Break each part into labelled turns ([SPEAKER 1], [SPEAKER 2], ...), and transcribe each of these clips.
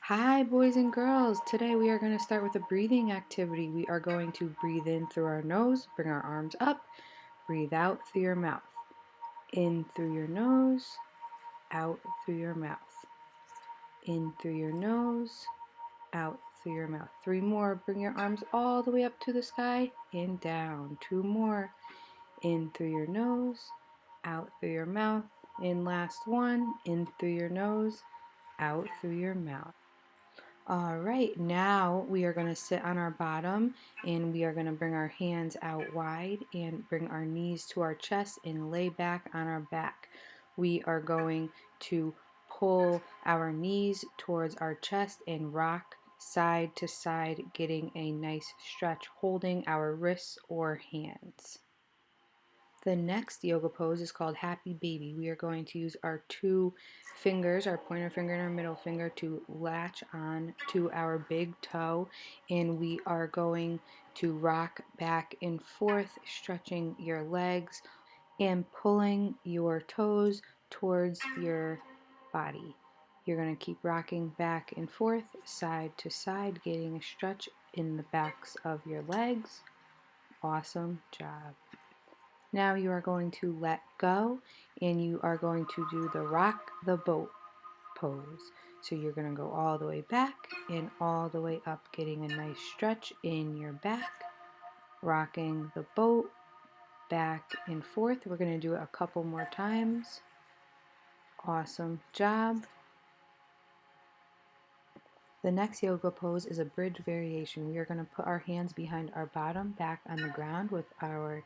[SPEAKER 1] Hi, boys and girls. Today we are going to start with a breathing activity. We are going to breathe in through our nose, bring our arms up, breathe out through your mouth. In through your nose, out through your mouth. In through your nose, out through your mouth. Three more. Bring your arms all the way up to the sky and down. Two more. In through your nose, out through your mouth. And last one. In through your nose, out through your mouth. All right, now we are going to sit on our bottom and we are going to bring our hands out wide and bring our knees to our chest and lay back on our back. We are going to pull our knees towards our chest and rock side to side, getting a nice stretch, holding our wrists or hands. The next yoga pose is called Happy Baby. We are going to use our two fingers, our pointer finger and our middle finger, to latch on to our big toe, and we are going to rock back and forth, stretching your legs and pulling your toes towards your body. You're going to keep rocking back and forth, side to side, getting a stretch in the backs of your legs. Awesome job. Now you are going to let go and you are going to do the rock the boat pose. So you're going to go all the way back and all the way up, getting a nice stretch in your back, rocking the boat back and forth. We're going to do it a couple more times. Awesome job. The next yoga pose is a bridge variation. We are going to put our hands behind our bottom back on the ground with our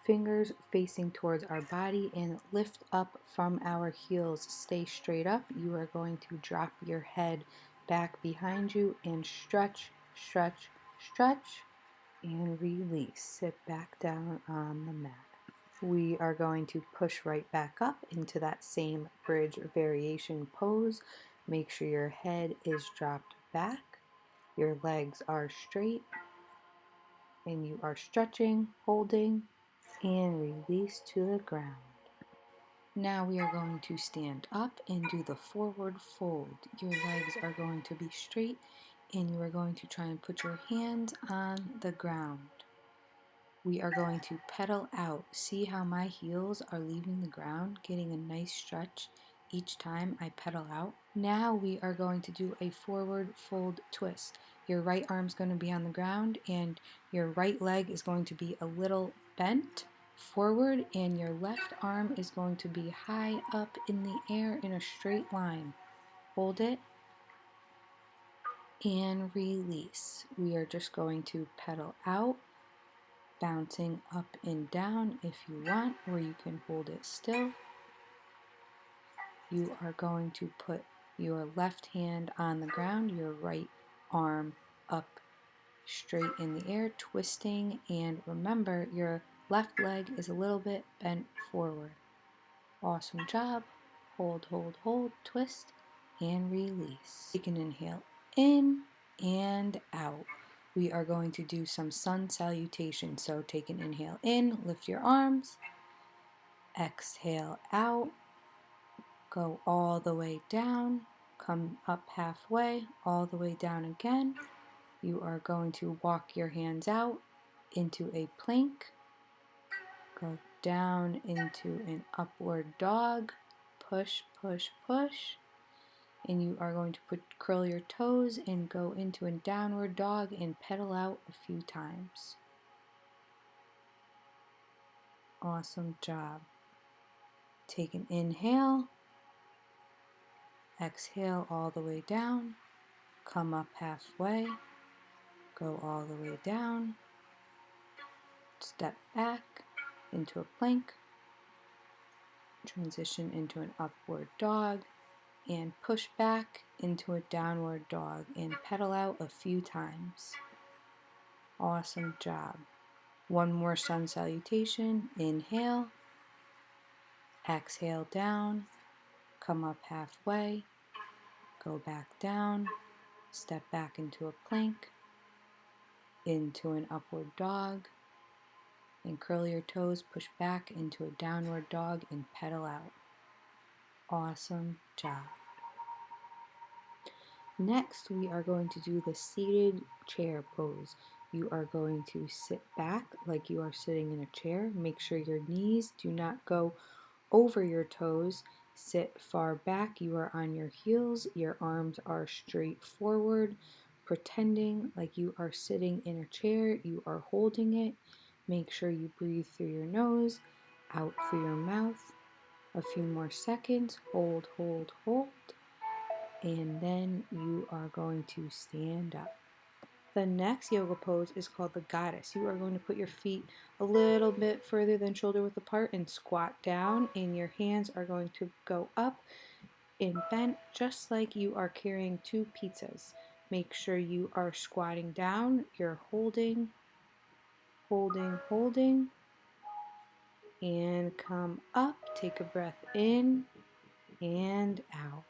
[SPEAKER 1] fingers facing towards our body and lift up from our heels. Stay straight up. You are going to drop your head back behind you and stretch, stretch, stretch, and release. Sit back down on the mat. We are going to push right back up into that same bridge variation pose. Make sure your head is dropped back, your legs are straight, and you are stretching, holding, and release to the ground. Now we are going to stand up and do the forward fold. Your legs are going to be straight and you are going to try and put your hands on the ground. We are going to pedal out. See how my heels are leaving the ground, getting a nice stretch each time I pedal out. Now we are going to do a forward fold twist. Your right arm's going to be on the ground and your right leg is going to be a little bent forward and your left arm is going to be high up in the air in a straight line. Hold it and release. We are just going to pedal out, bouncing up and down if you want, or you can hold it still. You are going to put your left hand on the ground, your right arm up straight in the air, twisting, and remember your left leg is a little bit bent forward. Awesome job. Hold, hold, hold, twist, and release. Take an inhale in and out. We are going to do some sun salutation. So take an inhale in, lift your arms, exhale out, go all the way down, come up halfway, all the way down again. You are going to walk your hands out into a plank, go down into an upward dog, push, push, push, and you are going to curl your toes and go into a downward dog and pedal out a few times. Awesome job. Take an inhale, exhale all the way down, come up halfway, go all the way down, step back into a plank, transition into an upward dog, and push back into a downward dog and pedal out a few times. Awesome job. One more sun salutation. Inhale, exhale down, come up halfway, go back down, step back into a plank, into an upward dog, and curl your toes, push back into a downward dog and pedal out. Awesome job. Next, we are going to do the seated chair pose. You are going to sit back like you are sitting in a chair. Make sure your knees do not go over your toes. Sit far back. You are on your heels. Your arms are straight forward, pretending like you are sitting in a chair. You are holding it. Make sure you breathe through your nose, out through your mouth. A few more seconds. Hold, hold, hold. And then you are going to stand up. The next yoga pose is called the goddess. You are going to put your feet a little bit further than shoulder width apart and squat down, and your hands are going to go up and bent just like you are carrying 2 pizzas. Make sure you are squatting down. You're holding, holding, holding, and come up. Take a breath in and out.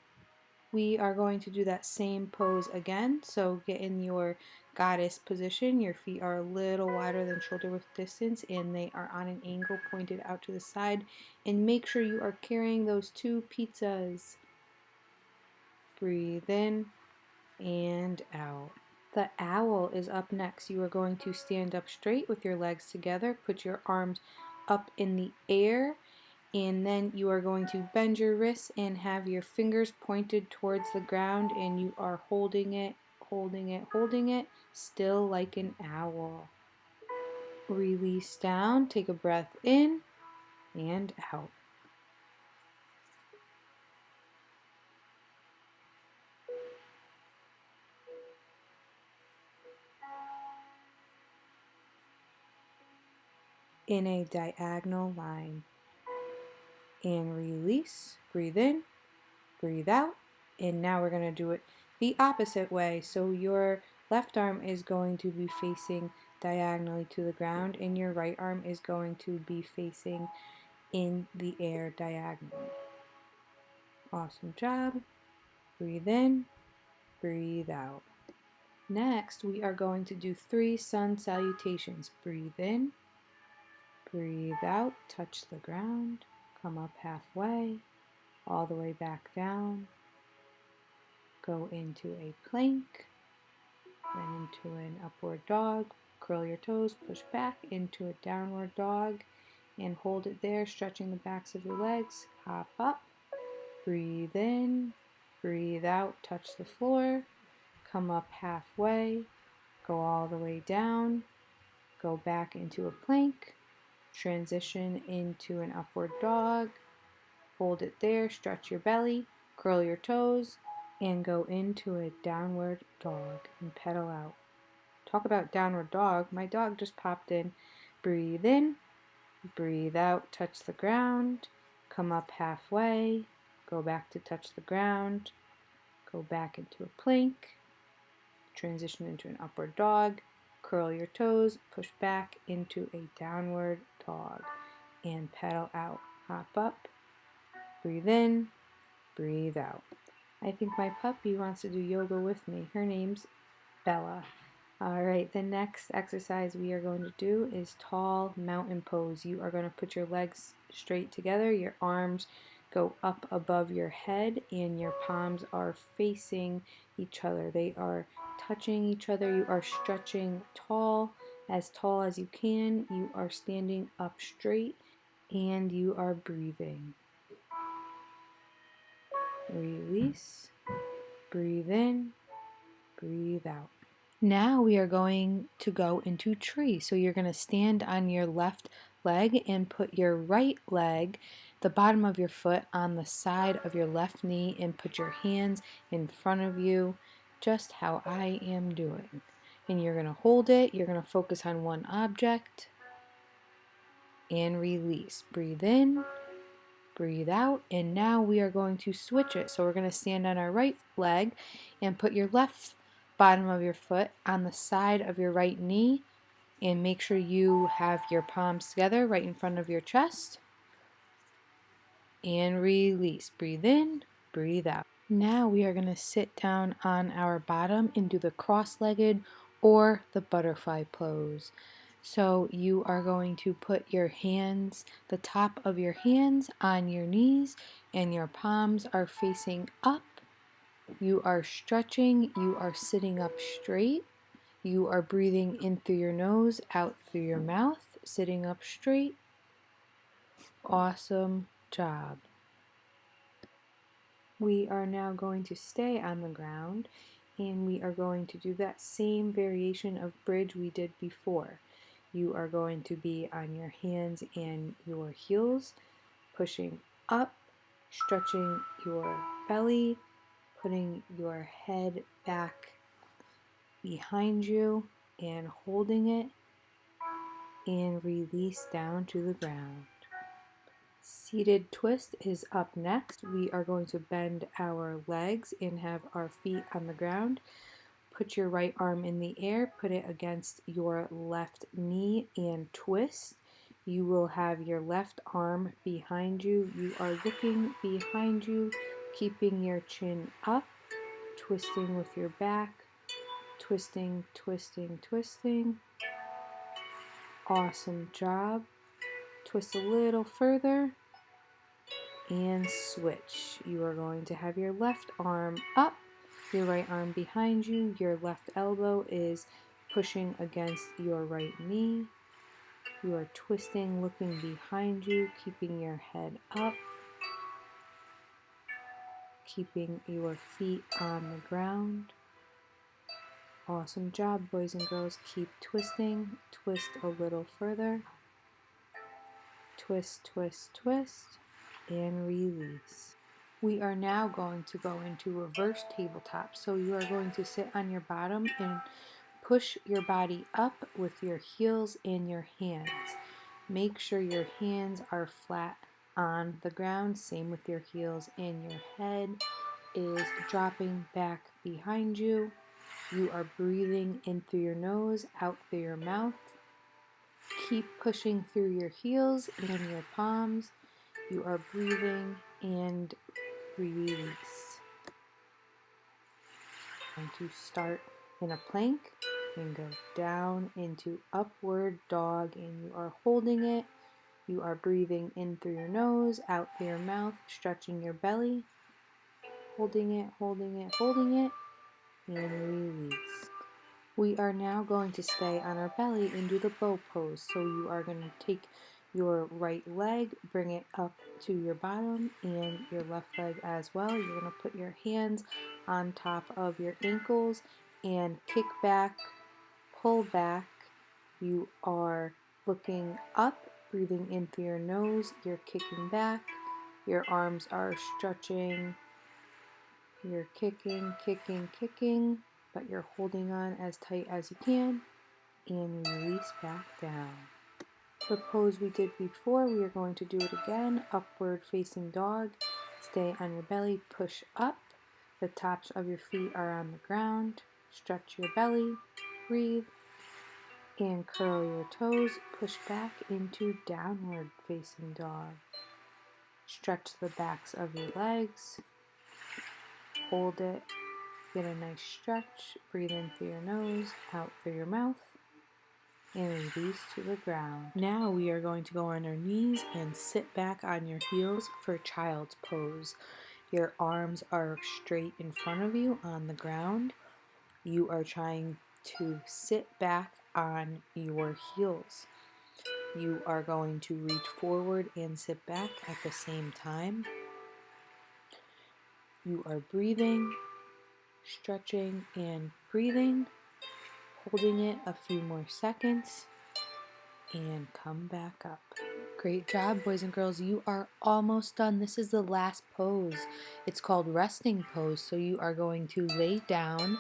[SPEAKER 1] We are going to do that same pose again. So get in your goddess position. Your feet are a little wider than shoulder width distance and they are on an angle pointed out to the side. And make sure you are carrying those 2 pizzas. Breathe in and out. The owl is up next. You are going to stand up straight with your legs together. Put your arms up in the air. And then you are going to bend your wrists and have your fingers pointed towards the ground, and you are holding it, holding it, holding it, still like an owl. Release down, take a breath in and out. In a diagonal line. And release, breathe in, breathe out. And now we're going to do it the opposite way. So your left arm is going to be facing diagonally to the ground and your right arm is going to be facing in the air diagonally. Awesome job. Breathe in, breathe out. Next, we are going to do 3 sun salutations. Breathe in, breathe out, touch the ground, come up halfway, all the way back down, go into a plank, then into an upward dog, curl your toes, push back into a downward dog, and hold it there, stretching the backs of your legs, hop up, breathe in, breathe out, touch the floor, come up halfway, go all the way down, go back into a plank, transition into an upward dog, hold it there, stretch your belly, curl your toes, and go into a downward dog and pedal out. Talk about downward dog, my dog just popped in. Breathe in, breathe out, touch the ground, come up halfway, go back to touch the ground, go back into a plank, transition into an upward dog, curl your toes, push back into a downward dog, and pedal out. Hop up, breathe in, breathe out. I think my puppy wants to do yoga with me. Her name's Bella. All right, the next exercise we are going to do is tall mountain pose. You are going to put your legs straight together, your arms go up above your head, and your palms are facing each other. They are touching each other. You are stretching tall as you can. You are standing up straight, and you are breathing. Release, breathe in, breathe out. Now we are going to go into tree. So you're going to stand on your left leg and put your right leg, the bottom of your foot, on the side of your left knee and put your hands in front of you, just how I am doing. And you're going to hold it. You're going to focus on one object and release. Breathe in, breathe out, and now we are going to switch it. So we're going to stand on our right leg and put your left bottom of your foot on the side of your right knee, and make sure you have your palms together right in front of your chest, and release. Breathe in, breathe out. Now we are going to sit down on our bottom and do the cross-legged or the butterfly pose. So you are going to put your hands, the top of your hands, on your knees, and your palms are facing up, You are stretching, you are sitting up straight, you are breathing in through your nose, out through your mouth, sitting up straight. Awesome job. We are now going to stay on the ground and we are going to do that same variation of bridge we did before. You are going to be on your hands and your heels, pushing up, stretching your belly, putting your head back behind you and holding it, and release down to the ground. Seated twist is up next. We are going to bend our legs and have our feet on the ground. Put your right arm in the air, put it against your left knee and twist. You will have your left arm behind you. You are looking behind you, keeping your chin up, twisting with your back, twisting, twisting, twisting. Awesome job. Twist a little further and switch. You are going to have your left arm up, your right arm behind you. Your left elbow is pushing against your right knee. You are twisting, looking behind you, keeping your head up, keeping your feet on the ground. Awesome job, boys and girls. Keep twisting. Twist a little further. Twist, twist, twist, and release. We are now going to go into reverse tabletop. So you are going to sit on your bottom and push your body up with your heels and your hands. Make sure your hands are flat on the ground, same with your heels, and your head is dropping back behind you. You are breathing in through your nose, out through your mouth. Keep pushing through your heels and your palms. You are breathing and release. Going to start in a plank and go down into upward dog, and you are holding it. You are breathing in through your nose, out through your mouth, stretching your belly, holding it, holding it, holding it, and release. We are now going to stay on our belly and do the bow pose. So you are going to take your right leg, bring it up to your bottom, and your left leg as well. You're going to put your hands on top of your ankles and kick back, pull back. You are looking up, breathing in through your nose. You're kicking back. Your arms are stretching. You're kicking, kicking, kicking, but you're holding on as tight as you can, and release back down. The pose we did before, we are going to do it again. Upward facing dog. Stay on your belly, push up. The tops of your feet are on the ground. Stretch your belly, breathe, and curl your toes. Push back into downward facing dog. Stretch the backs of your legs. Hold it. Get a nice stretch. Breathe in through your nose, out through your mouth, and release to the ground. Now we are going to go on our knees and sit back on your heels for child's pose. Your arms are straight in front of you on the ground. You are trying to sit back on your heels. You are going to reach forward and sit back at the same time. You are breathing, stretching, and breathing. Holding it a few more seconds, and come back up. Great job, boys and girls. You are almost done. This is the last pose. It's called resting pose. So you are going to lay down.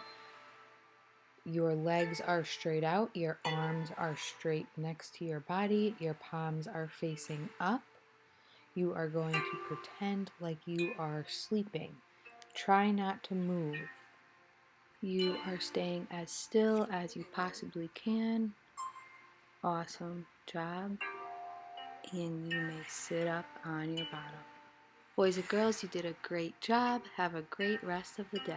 [SPEAKER 1] Your legs are straight out. Your arms are straight next to your body. Your palms are facing up. You are going to pretend like you are sleeping. Try not to move. You are staying as still as you possibly can. Awesome job. And you may sit up on your bottom. Boys and girls, you did a great job. Have a great rest of the day.